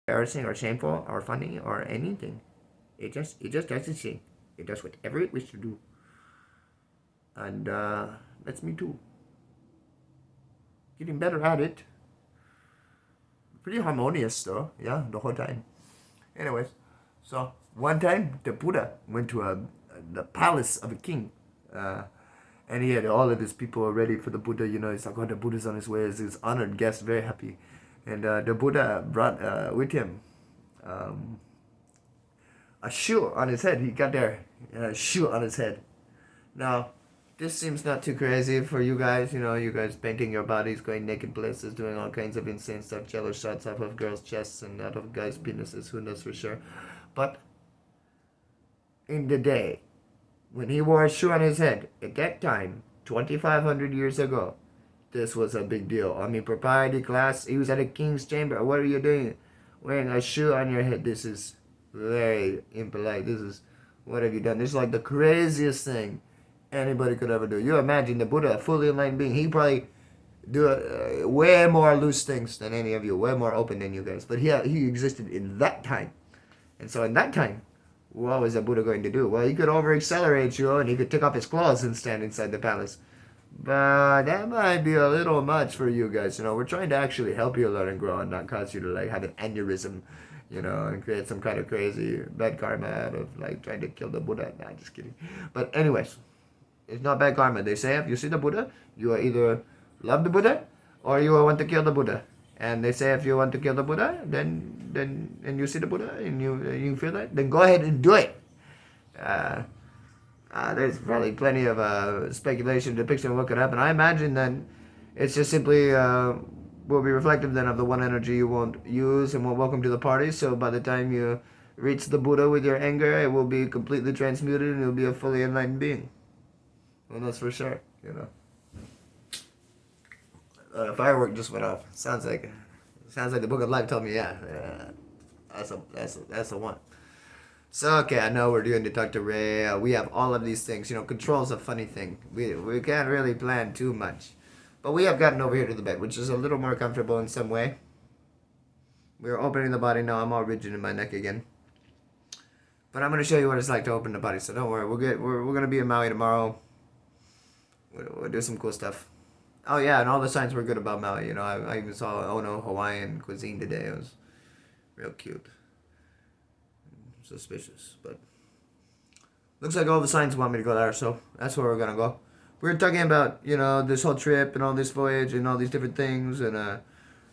embarrassing or shameful or funny or anything. It just does its thing. It does whatever it wishes to do, and that's me too. Getting better at it. Pretty harmonious though, yeah, the whole time. Anyways, so one time the Buddha went to the palace of a king, uh, and he had all of his people ready for the Buddha. You know, he's like, oh, the Buddha's on his way. He's his honored guest, very happy, and the Buddha brought with him um, a shoe on his head. He got there, a shoe on his head. Now, this seems not too crazy for you guys. You know, you guys painting your bodies, going naked places, doing all kinds of insane stuff, jello shots off of girls' chests and out of guys' penises. Who knows for sure? But in the day when he wore a shoe on his head, at that time, 2,500 years ago, this was a big deal. I mean, propriety class. He was at a king's chamber. What are you doing? Wearing a shoe on your head. This is very impolite. This is, what have you done? This is like the craziest thing anybody could ever do. You imagine the Buddha, a fully enlightened being. He probably do way more loose things than any of you, way more open than you guys. But he existed in that time, and so in that time, what was the Buddha going to do? Well, he could over accelerate you, and he could take off his clothes and stand inside the palace. But that might be a little much for you guys. You know, we're trying to actually help you learn and grow, and not cause you to like have an aneurysm, you know, and create some kind of crazy bad karma out of like trying to kill the Buddha. Nah, just kidding. But anyways, it's not bad karma. They say if you see the Buddha, you are either love the Buddha or you want to kill the Buddha. And they say if you want to kill the Buddha, then and you see the Buddha and you feel that, then go ahead and do it. Uh, there's probably plenty of speculation, depiction of what could happen. I imagine that it's just simply will be reflective then of the one energy you won't use and won't welcome to the party. So by the time you reach the Buddha with your anger, it will be completely transmuted and you'll be a fully enlightened being. Well, that's for sure, you know. Firework just went off. Sounds like the Book of Life told me, yeah, that's the one. So okay, I know we're doing to talk to Ray. We have all of these things. You know, control's a funny thing. We can't really plan too much, but we have gotten over here to the bed, which is a little more comfortable in some way. We're opening the body now. I'm all rigid in my neck again, but I'm gonna show you what it's like to open the body. So don't worry. We're gonna be in Maui tomorrow. We'll do some cool stuff. Oh yeah, and all the signs were good about Maui. You know, I even saw Ono Hawaiian cuisine today. It was real cute. Suspicious, but looks like all the signs want me to go there, so that's where we're gonna go. We were talking about, you know, this whole trip and all this voyage and all these different things, and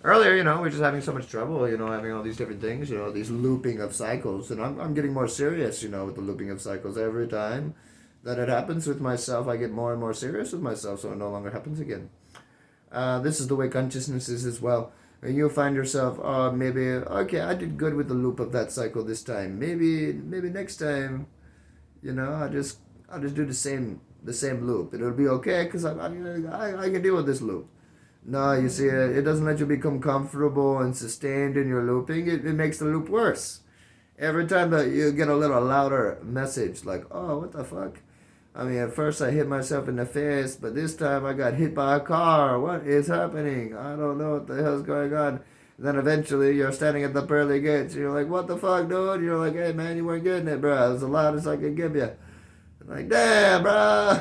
earlier, you know, we're just having so much trouble, you know, having all these different things, you know, these looping of cycles, and I'm getting more serious, you know, with the looping of cycles. Every time that it happens with myself, I get more and more serious with myself, so it no longer happens again. This is the way consciousness is as well. And you'll find yourself, oh, maybe, okay, I did good with the loop of that cycle this time. Maybe next time, you know, I'll just do the same loop. It'll be okay because I can deal with this loop. No, you see, it doesn't let you become comfortable and sustained in your looping. It makes the loop worse. Every time that you get a little louder message, like, oh, what the fuck? I mean, at first I hit myself in the face, but this time I got hit by a car. What is happening? I don't know what the hell's going on. And then eventually you're standing at the pearly gates. And you're like, what the fuck, dude? You're like, hey, man, you weren't getting it, bro. It was the loudest I could give you. I'm like, damn, bro.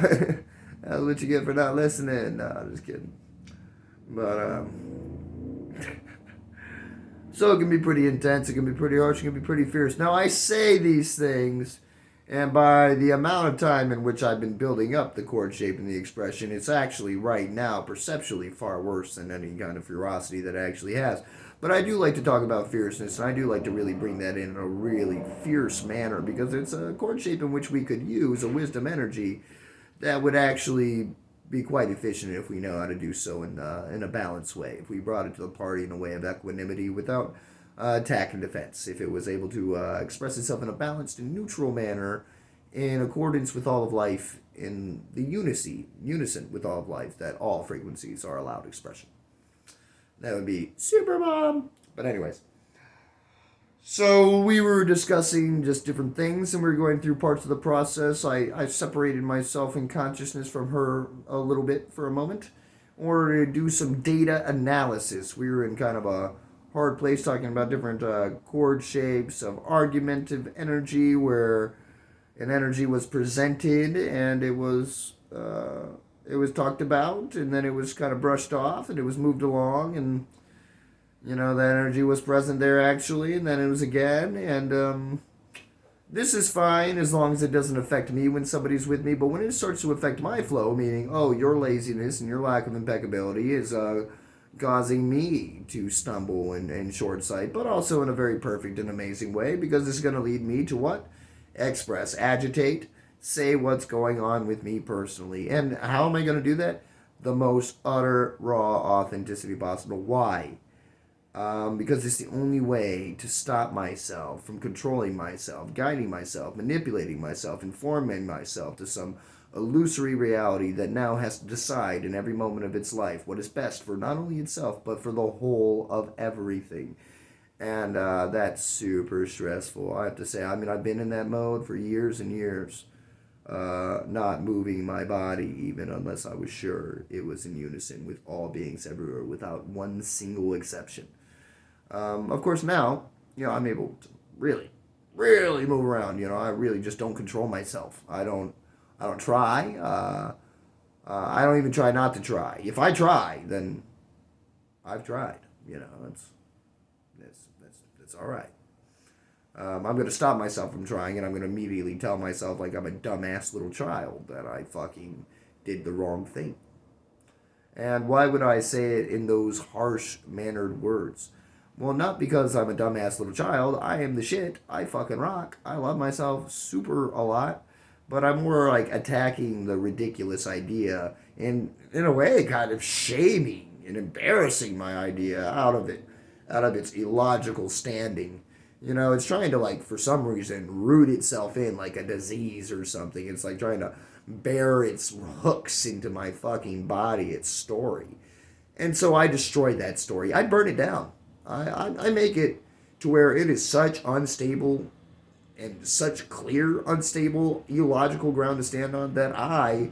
That's what you get for not listening. No, I'm just kidding. But, so it can be pretty intense. It can be pretty harsh. It can be pretty fierce. Now, I say these things, and by the amount of time in which I've been building up the chord shape and the expression, it's actually right now perceptually far worse than any kind of ferocity that it actually has. But I do like to talk about fierceness, and I do like to really bring that in a really fierce manner, because it's a chord shape in which we could use a wisdom energy that would actually be quite efficient if we know how to do so in a balanced way. If we brought it to the party in a way of equanimity without attack and defense. If it was able to express itself in a balanced and neutral manner in accordance with all of life, in the unison with all of life, that all frequencies are allowed expression. That would be super bomb. But anyways. So we were discussing just different things, and we were going through parts of the process. I separated myself in consciousness from her a little bit for a moment in order to do some data analysis. We were in kind of a hard place talking about different chord shapes of argumentative energy where an energy was presented and it was talked about and then it was kind of brushed off and it was moved along and that energy was present there actually and then it was again and this is fine as long as it doesn't affect me when somebody's with me, but when it starts to affect my flow, meaning, oh, your laziness and your lack of impeccability is causing me to stumble and short sight, but also in a very perfect and amazing way because this is going to lead me to what? Express, agitate, say what's going on with me personally. And how am I going to do that? The most utter, raw authenticity possible. Why? Because it's the only way to stop myself from controlling myself, guiding myself, manipulating myself, informing myself to some illusory reality that now has to decide in every moment of its life what is best for not only itself, but for the whole of everything. And that's super stressful, I have to say. I mean, I've been in that mode for years and years, not moving my body even unless I was sure it was in unison with all beings everywhere without one single exception. Of course, now, I'm able to really, really move around. I really just don't control myself. I don't try. I don't even try not to try. If I try, then I've tried. That's all right. I'm going to stop myself from trying, and I'm going to immediately tell myself like I'm a dumbass little child that I fucking did the wrong thing. And why would I say it in those harsh mannered words? Well, not because I'm a dumbass little child. I am the shit. I fucking rock. I love myself super a lot. But I'm more like attacking the ridiculous idea and, in a way, kind of shaming and embarrassing my idea out of its illogical standing. It's trying to, like, for some reason, root itself in like a disease or something. It's like trying to bear its hooks into my fucking body, its story. And so I destroy that story. I burn it down. I make it to where it is such unstable and such clear, unstable, illogical ground to stand on that I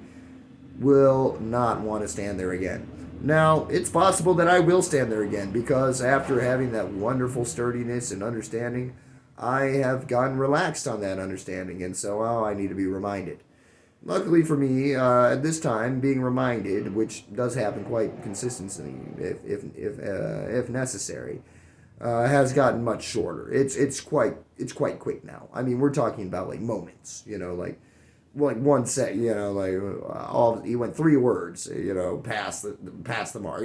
will not want to stand there again. Now, it's possible that I will stand there again because after having that wonderful sturdiness and understanding, I have gotten relaxed on that understanding, and so I need to be reminded. Luckily for me, at this time, being reminded, which does happen quite consistently, if necessary, has gotten much shorter. It's quite quick now. I mean, we're talking about like moments, like one set, he went 3 words, past the mark,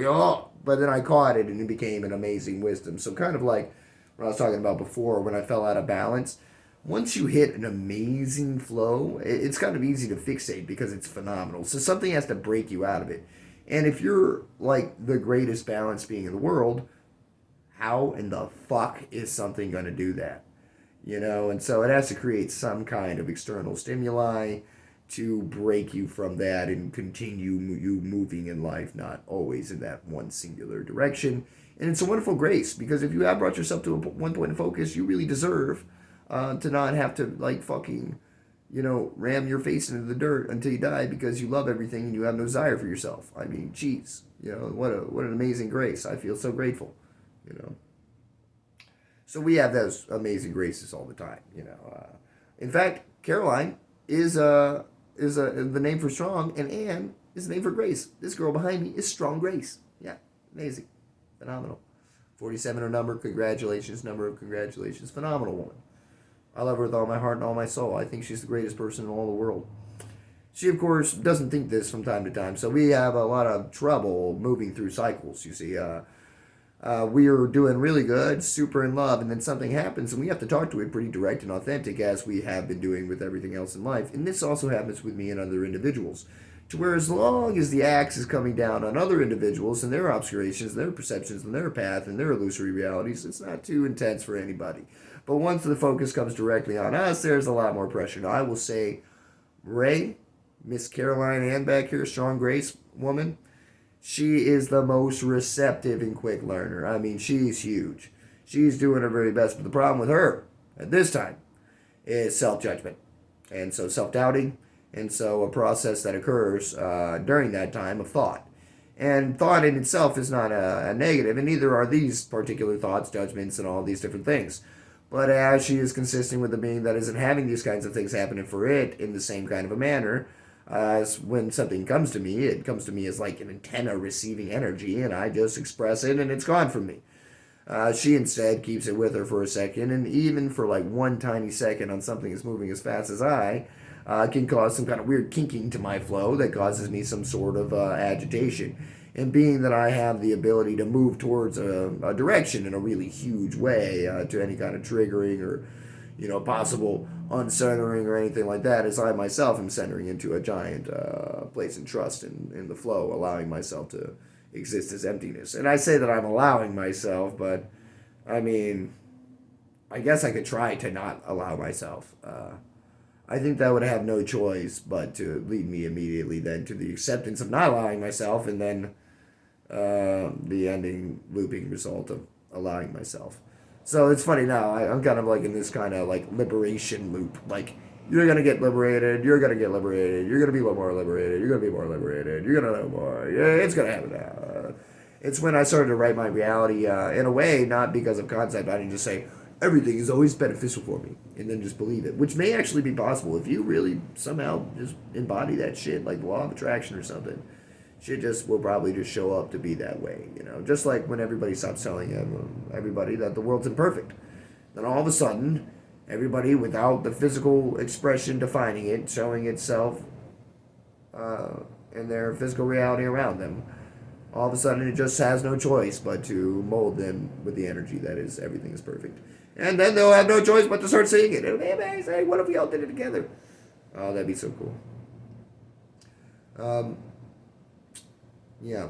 but then I caught it and it became an amazing wisdom. So kind of like what I was talking about before when I fell out of balance. Once you hit an amazing flow, it's kind of easy to fixate because it's phenomenal. So something has to break you out of it. And if you're like the greatest balance being in the world, how in the fuck is something going to do that? And so it has to create some kind of external stimuli to break you from that and continue you moving in life, not always in that one singular direction. And it's a wonderful grace because if you have brought yourself to one point of focus, you really deserve to not have to like fucking, ram your face into the dirt until you die because you love everything and you have no desire for yourself. I mean, geez, what an amazing grace. I feel so grateful, So we have those amazing graces all the time, In fact, Caroline is the name for strong, and Anne is the name for grace. This girl behind me is Strong Grace. Yeah, amazing, phenomenal. 47 her number. Congratulations, phenomenal woman. I love her with all my heart and all my soul. I think she's the greatest person in all the world. She, of course, doesn't think this from time to time, so we have a lot of trouble moving through cycles, you see. We are doing really good, super in love, and then something happens, and we have to talk to it pretty direct and authentic, as we have been doing with everything else in life. And this also happens with me and other individuals. To where as long as the axe is coming down on other individuals and their obscurations, their perceptions, and their path, and their illusory realities, it's not too intense for anybody. But once the focus comes directly on us, there's a lot more pressure. Now, I will say, Ray, Miss Caroline Ann back here, Strong Grace woman, she is the most receptive and quick learner. I mean, she's huge. She's doing her very best. But the problem with her at this time is self-judgment. And so self-doubting. And so a process that occurs during that time of thought. And thought in itself is not a negative, and neither are these particular thoughts, judgments, and all these different things. But as she is consisting with the being that isn't having these kinds of things happening for it in the same kind of a manner, as when something comes to me, it comes to me as like an antenna receiving energy, and I just express it, and it's gone from me. She instead keeps it with her for a second, and even for like one tiny second on something that's moving as fast as I, can cause some kind of weird kinking to my flow that causes me some sort of agitation. And being that I have the ability to move towards a direction in a really huge way to any kind of triggering or possible uncentering or anything like that, as I myself am centering into a giant place and trust in the flow, allowing myself to exist as emptiness. And I say that I'm allowing myself, but I mean, I guess I could try to not allow myself. I think that would have no choice but to lead me immediately then to the acceptance of not allowing myself, and then the ending looping result of allowing myself. So it's funny now. I'm kind of like in this kind of like liberation loop. Like, you're gonna get liberated. You're gonna get liberated. You're gonna be more liberated. You're gonna be more liberated. You're gonna know more. Yeah, it's gonna happen now. It's when I started to write my reality in a way, not because of concept. I didn't just say everything is always beneficial for me and then just believe it, which may actually be possible if you really somehow just embody that shit, like the law of attraction or something. Shit just will probably just show up to be that way, Just like when everybody stops telling everybody that the world's imperfect. Then all of a sudden, everybody without the physical expression defining it, showing itself in their physical reality around them, all of a sudden it just has no choice but to mold them with the energy that is everything is perfect. And then they'll have no choice but to start seeing it. It'll be amazing. What if we all did it together? Oh, that'd be so cool. Yeah.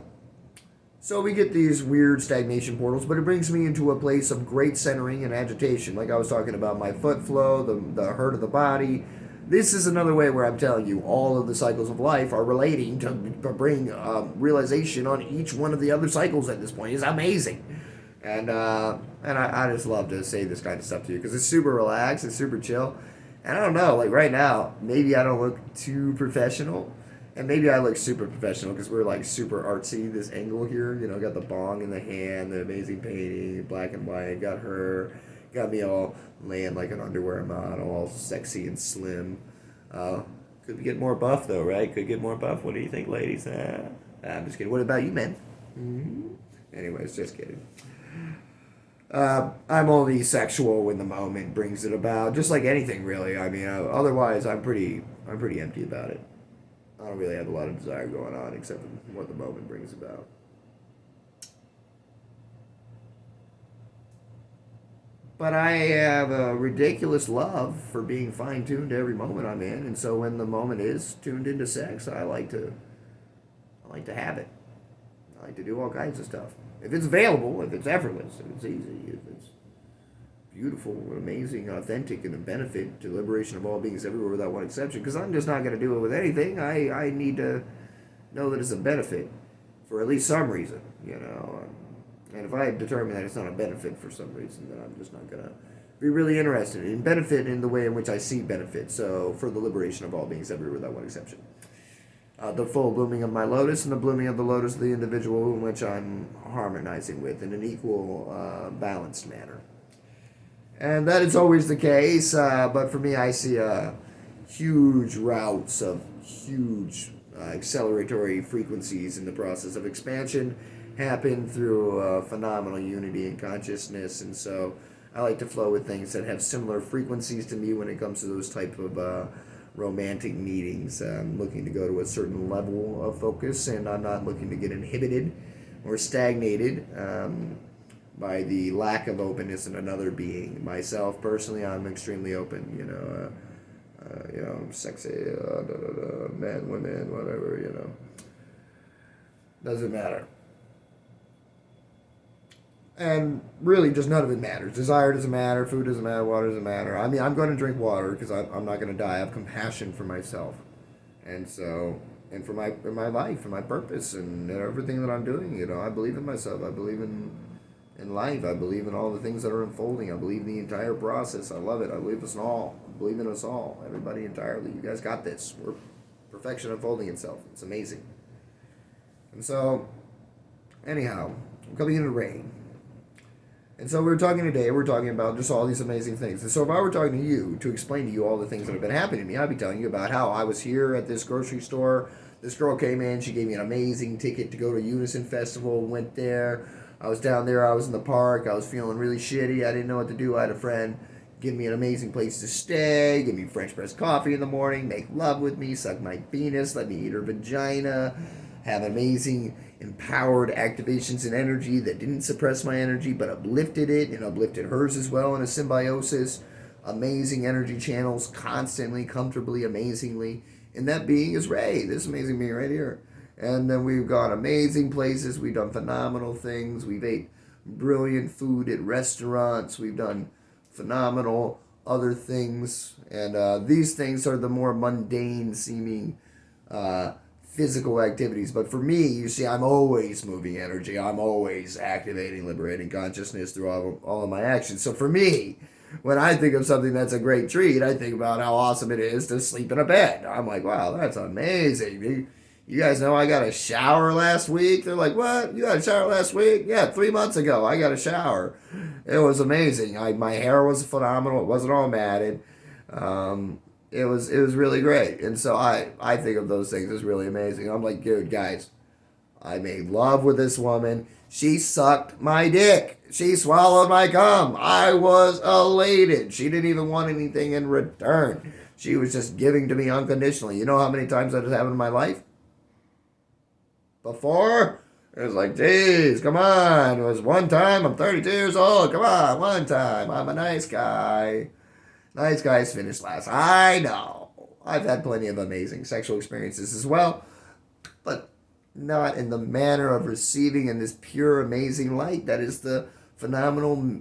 So we get these weird stagnation portals, but it brings me into a place of great centering and agitation. Like I was talking about my foot flow, the hurt of the body. This is another way where I'm telling you all of the cycles of life are relating to bring realization on each one of the other cycles at this point. It's amazing. And I just love to say this kind of stuff to you because it's super relaxed, it's super chill. And I don't know, like right now, maybe I don't look too professional. And maybe I look super professional because we're like super artsy. This angle here, got the bong in the hand, the amazing painting, black and white. Got her, got me all laying like an underwear model, all sexy and slim. Could get more buff though, right? Could get more buff. What do you think, ladies? I'm just kidding. What about you, men? Mm-hmm. Anyways, just kidding. I'm only sexual when the moment brings it about, just like anything, really. I mean, otherwise, I'm pretty empty about it. I don't really have a lot of desire going on except for what the moment brings about. But I have a ridiculous love for being fine-tuned every moment I'm in, and so when the moment is tuned into sex, I like to have it. I like to do all kinds of stuff. If it's available, if it's effortless, if it's easy, if it's beautiful, amazing, authentic, and a benefit to the liberation of all beings everywhere without one exception. Because I'm just not going to do it with anything. I need to know that it's a benefit for at least some reason, And if I determine that it's not a benefit for some reason, then I'm just not going to be really interested in benefit in the way in which I see benefit. So for the liberation of all beings everywhere without one exception. The full blooming of my lotus and the blooming of the lotus of the individual in which I'm harmonizing with in an equal, balanced manner. And that is always the case, but for me, I see huge routes of huge acceleratory frequencies in the process of expansion happen through phenomenal unity in consciousness, and so I like to flow with things that have similar frequencies to me when it comes to those type of romantic meetings. I'm looking to go to a certain level of focus, and I'm not looking to get inhibited or stagnated by the lack of openness in another being. Myself, personally, I'm extremely open, sexy, men, women, whatever, Doesn't matter. And really, just none of it matters. Desire doesn't matter, food doesn't matter, water doesn't matter. I mean, I'm going to drink water because I'm not going to die. I have compassion for myself. And so, and for my life, for my purpose, and everything that I'm doing, I believe in myself. I believe in life. I believe in all the things that are unfolding. I believe in the entire process. I love it. I believe us all. I believe in us all. Everybody entirely. You guys got this. We're perfection unfolding itself. It's amazing. And so Anyhow, I'm coming into rain. And so we're talking about just all these amazing things. And so if I were talking to you to explain to you all the things that have been happening to me, I'd be telling you about how I was here at this grocery store. This girl came in, she gave me an amazing ticket to go to Unison Festival, went there. I was down there, I was in the park, I was feeling really shitty, I didn't know what to do. I had a friend give me an amazing place to stay, give me French press coffee in the morning, make love with me, suck my penis, let me eat her vagina, have amazing empowered activations and energy that didn't suppress my energy but uplifted it and uplifted hers as well in a symbiosis. Amazing energy channels constantly, comfortably, amazingly. And that being is Ray, this amazing being right here. And then we've gone amazing places. We've done phenomenal things. We've ate brilliant food at restaurants. We've done phenomenal other things. And these things are the more mundane seeming physical activities. But for me, you see, I'm always moving energy. I'm always activating, liberating consciousness through all of my actions. So for me, when I think of something that's a great treat, I think about how awesome it is to sleep in a bed. I'm like, wow, that's amazing. You guys know I got a shower last week? They're like, what? You got a shower last week? Yeah, 3 months ago, I got a shower. It was amazing. My hair was phenomenal. It wasn't all matted. It was really great. And so I think of those things as really amazing. I'm like, dude, guys, I made love with this woman. She sucked my dick. She swallowed my cum. I was elated. She didn't even want anything in return. She was just giving to me unconditionally. You know how many times that has happened in my life? Before? It was like, geez, come on. It was one time. I'm 32 years old. Come on, one time. I'm a nice guy. Nice guys finish last. I know. I've had plenty of amazing sexual experiences as well. But not in the manner of receiving in this pure, amazing light that is the phenomenal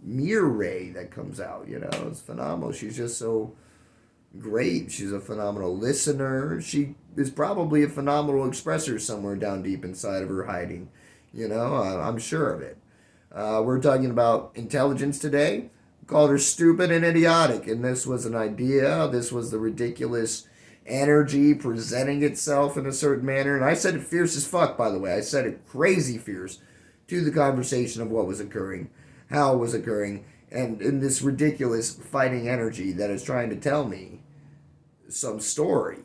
mirror ray that comes out. It's phenomenal. She's just so great. She's a phenomenal listener. She is probably a phenomenal expresser somewhere down deep inside of her hiding. I'm sure of it. We're talking about intelligence today. Called her stupid and idiotic, and this was an idea. This was the ridiculous energy presenting itself in a certain manner. And I said it fierce as fuck, by the way. I said it crazy fierce to the conversation of what was occurring, how it was occurring, and in this ridiculous fighting energy that is trying to tell me some story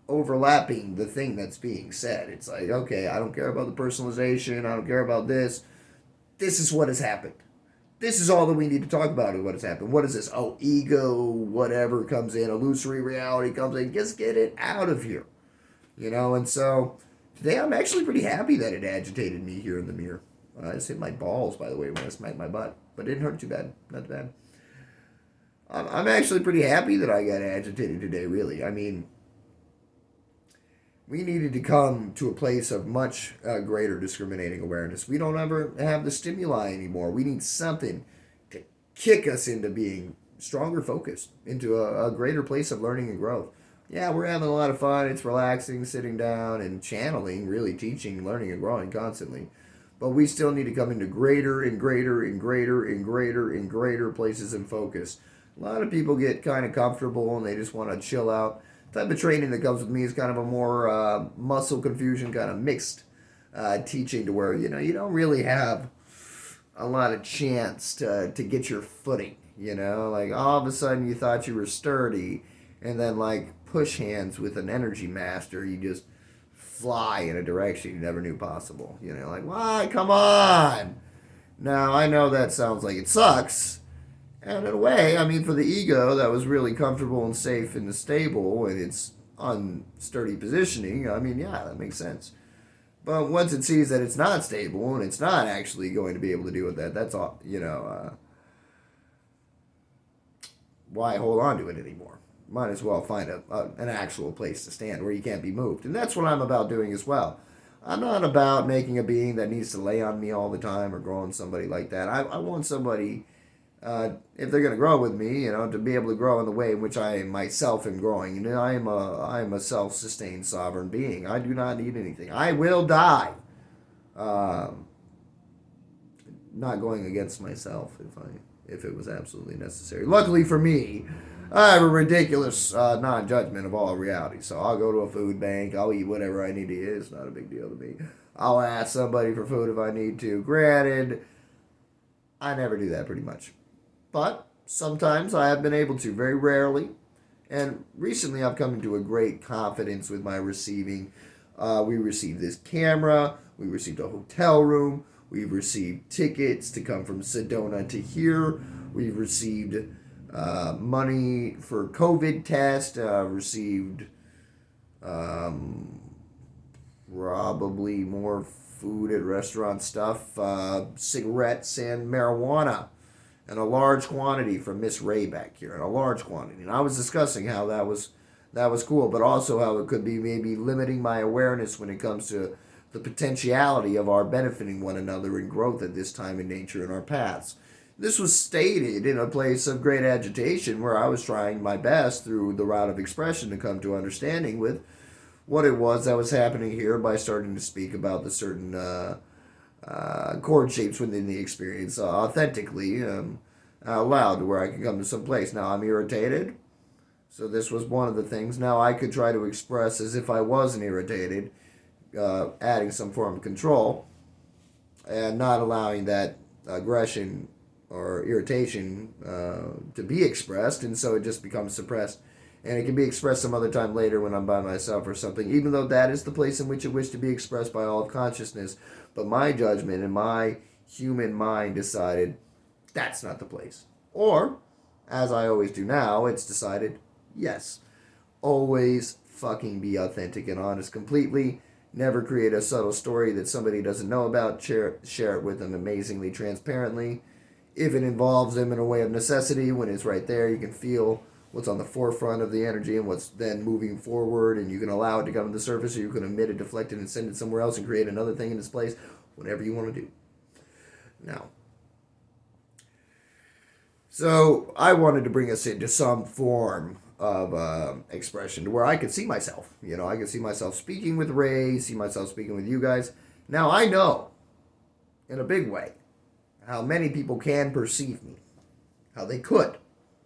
overlapping the thing that's being said. It's like, okay, I don't care about the personalization. I don't care about this. This is what has happened. This is all that we need to talk about is what has happened. What is this? Oh, ego, whatever comes in, illusory reality comes in. Just get it out of here. And so today I'm actually pretty happy that it agitated me here in the mirror. I just hit my balls, by the way, when I smacked my butt. But it didn't hurt too bad. Not too bad. I'm actually pretty happy that I got agitated today, really. I mean, we needed to come to a place of much greater discriminating awareness. We don't ever have the stimuli anymore. We need something to kick us into being stronger focused, into a greater place of learning and growth. Yeah, we're having a lot of fun. It's relaxing, sitting down and channeling, really teaching, learning, and growing constantly. But we still need to come into greater and greater and greater and greater and greater places and focus. A lot of people get kind of comfortable and they just want to chill out. Type of training that comes with me is kind of a more muscle confusion, kind of mixed teaching to where, you don't really have a lot of chance to get your footing, Like all of a sudden you thought you were sturdy and then like push hands with an energy master, you just fly in a direction you never knew possible. Like, why? Come on! Now, I know that sounds like it sucks. And in a way, I mean, for the ego that was really comfortable and safe and stable in its unsturdy positioning, I mean, yeah, that makes sense. But once it sees that it's not stable and it's not actually going to be able to deal with that, that's all, why hold on to it anymore? Might as well find an actual place to stand where you can't be moved. And that's what I'm about doing as well. I'm not about making a being that needs to lay on me all the time or growing somebody like that. I want somebody, if they're going to grow with me, to be able to grow in the way in which I myself am growing. I am a self-sustained sovereign being. I do not need anything. I will die. Not going against myself if it was absolutely necessary. Luckily for me, I have a ridiculous non-judgment of all reality. So I'll go to a food bank. I'll eat whatever I need to eat. It's not a big deal to me. I'll ask somebody for food if I need to. Granted, I never do that pretty much. But sometimes I have been able to, very rarely. And recently I've come into a great confidence with my receiving. We received this camera, we received a hotel room, we've received tickets to come from Sedona to here, we've received money for COVID test, received um, probably more food at restaurant stuff, cigarettes and marijuana, and a large quantity from Miss Ray back here, and a large quantity. And I was discussing how that was cool, but also how it could be maybe limiting my awareness when it comes to the potentiality of our benefiting one another in growth at this time in nature in our paths. This was stated in a place of great agitation where I was trying my best through the route of expression to come to understanding with what it was that was happening here by starting to speak about the certain chord shapes within the experience authentically out loud to where I could come to some place. Now I'm irritated, so this was one of the things. Now I could try to express as if I wasn't irritated, adding some form of control and not allowing that aggression or irritation to be expressed, and so it just becomes suppressed. And it can be expressed some other time later when I'm by myself or something, even though that is the place in which it wished to be expressed by all of consciousness. But my judgment and my human mind decided that's not the place. Or, as I always do now, it's decided, yes, always fucking be authentic and honest completely. Never create a subtle story that somebody doesn't know about. Share it with them amazingly transparently. If it involves them in a way of necessity, when it's right there, you can feel what's on the forefront of the energy and what's then moving forward, and you can allow it to come to the surface, or you can omit it, deflect it, and send it somewhere else and create another thing in its place, whatever you want to do. Now, so I wanted to bring us into some form of expression to where I could see myself. I could see myself speaking with Ray, see myself speaking with you guys. Now, I know, in a big way, how many people can perceive me, how they could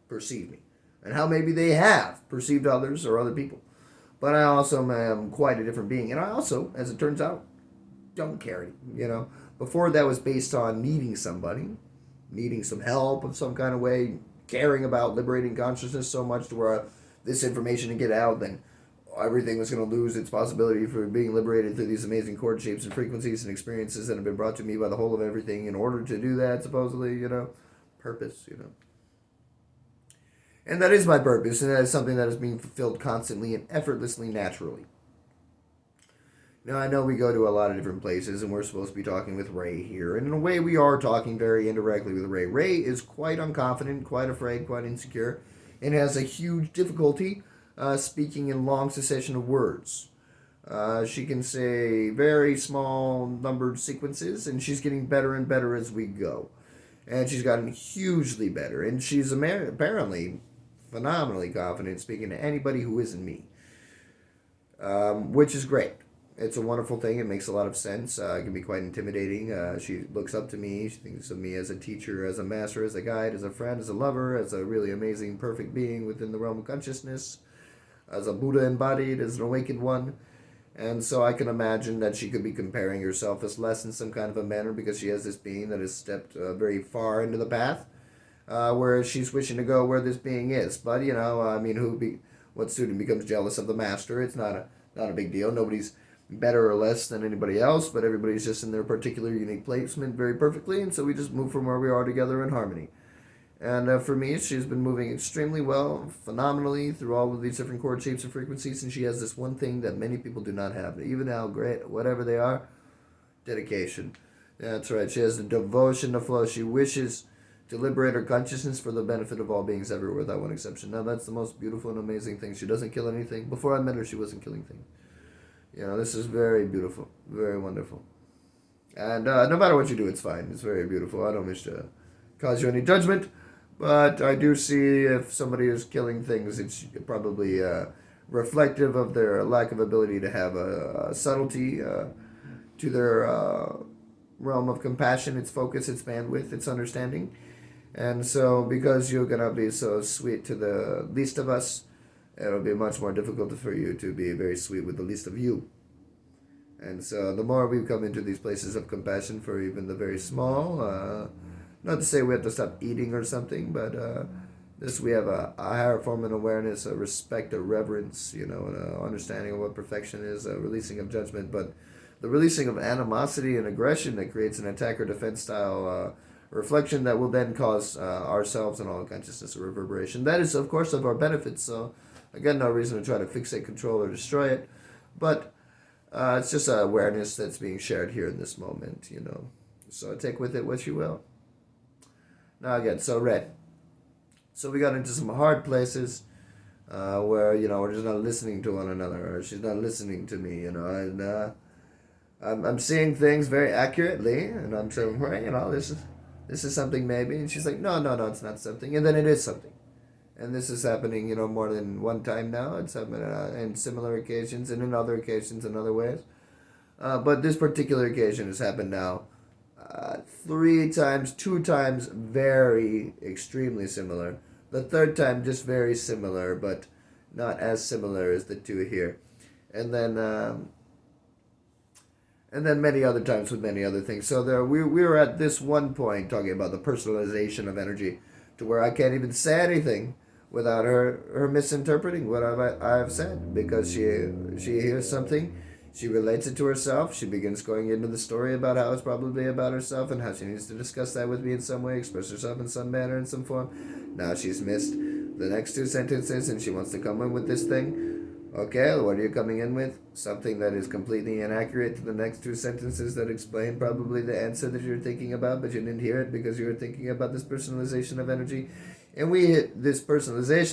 perceive me, and how maybe they have perceived others or other people. But I also am quite a different being, and I also, as it turns out, don't care. Before that was based on needing somebody, needing some help of some kind of way, caring about liberating consciousness so much to where this information to get out, then everything was going to lose its possibility for being liberated through these amazing chord shapes and frequencies and experiences that have been brought to me by the whole of everything in order to do that, supposedly, purpose. And that is my purpose, and that is something that is being fulfilled constantly and effortlessly, naturally. Now, I know we go to a lot of different places, and we're supposed to be talking with Ray here, and in a way we are talking very indirectly with Ray. Ray is quite unconfident, quite afraid, quite insecure, and has a huge difficulty speaking in long succession of words. She can say very small numbered sequences, and she's getting better and better as we go. And she's gotten hugely better, and she's apparently phenomenally confident speaking to anybody who isn't me, which is great. It's a wonderful thing. It makes a lot of sense. It can be quite intimidating. She looks up to me. She thinks of me as a teacher, as a master, as a guide, as a friend, as a lover, as a really amazing, perfect being within the realm of consciousness, as a Buddha embodied, as an awakened one. And so I can imagine that she could be comparing herself as less in some kind of a manner because she has this being that has stepped very far into the path, whereas she's wishing to go where this being is. But, what student becomes jealous of the master? It's not a big deal. Nobody's better or less than anybody else, but everybody's just in their particular unique placement very perfectly, and so we just move from where we are together in harmony. And for me, she's been moving extremely well, phenomenally, through all of these different chord shapes and frequencies, and she has this one thing that many people do not have, even how great, whatever they are, dedication. That's right, she has the devotion to flow. She wishes to liberate her consciousness for the benefit of all beings everywhere without one exception. Now, that's the most beautiful and amazing thing. She doesn't kill anything. Before I met her, she wasn't killing things. This is very beautiful, very wonderful. And no matter what you do, it's fine. It's very beautiful. I don't wish to cause you any judgment, but I do see if somebody is killing things, it's probably reflective of their lack of ability to have a subtlety to their realm of compassion, its focus, its bandwidth, its understanding. And so because you're going to be so sweet to the least of us, it'll be much more difficult for you to be very sweet with the least of you. And so the more we come into these places of compassion for even the very small, not to say we have to stop eating or something, but this we have a higher form of awareness, a respect, a reverence, and an understanding of what perfection is, a releasing of judgment, but the releasing of animosity and aggression that creates an attack or defense style reflection that will then cause ourselves and all consciousness a reverberation. That is, of course, of our benefits. So, again, no reason to try to fixate, control, or destroy it, but it's just an awareness that's being shared here in this moment, So take with it what you will. Now again, so red. So we got into some hard places where, we're just not listening to one another, or she's not listening to me, and I'm seeing things very accurately, and I'm saying, well, this is something maybe, and she's like, no, it's not something, and then it is something. And this is happening, more than one time now. It's happened in similar occasions and in other occasions in other ways. But this particular occasion has happened now 3 times, 2 times very extremely similar. The third time just very similar, but not as similar as the 2 here. And then many other times with many other things. So we were at this one point talking about the personalization of energy, to where I can't even say anything without her misinterpreting what I've said, because she hears something, she relates it to herself, she begins going into the story about how it's probably about herself and how she needs to discuss that with me in some way, express herself in some manner, in some form. Now she's missed the next 2 sentences and she wants to come in with this thing. Okay, what are you coming in with? Something that is completely inaccurate to the next 2 sentences that explain probably the answer that you're thinking about, but you didn't hear it because you were thinking about this personalization of energy. And we hit this personalization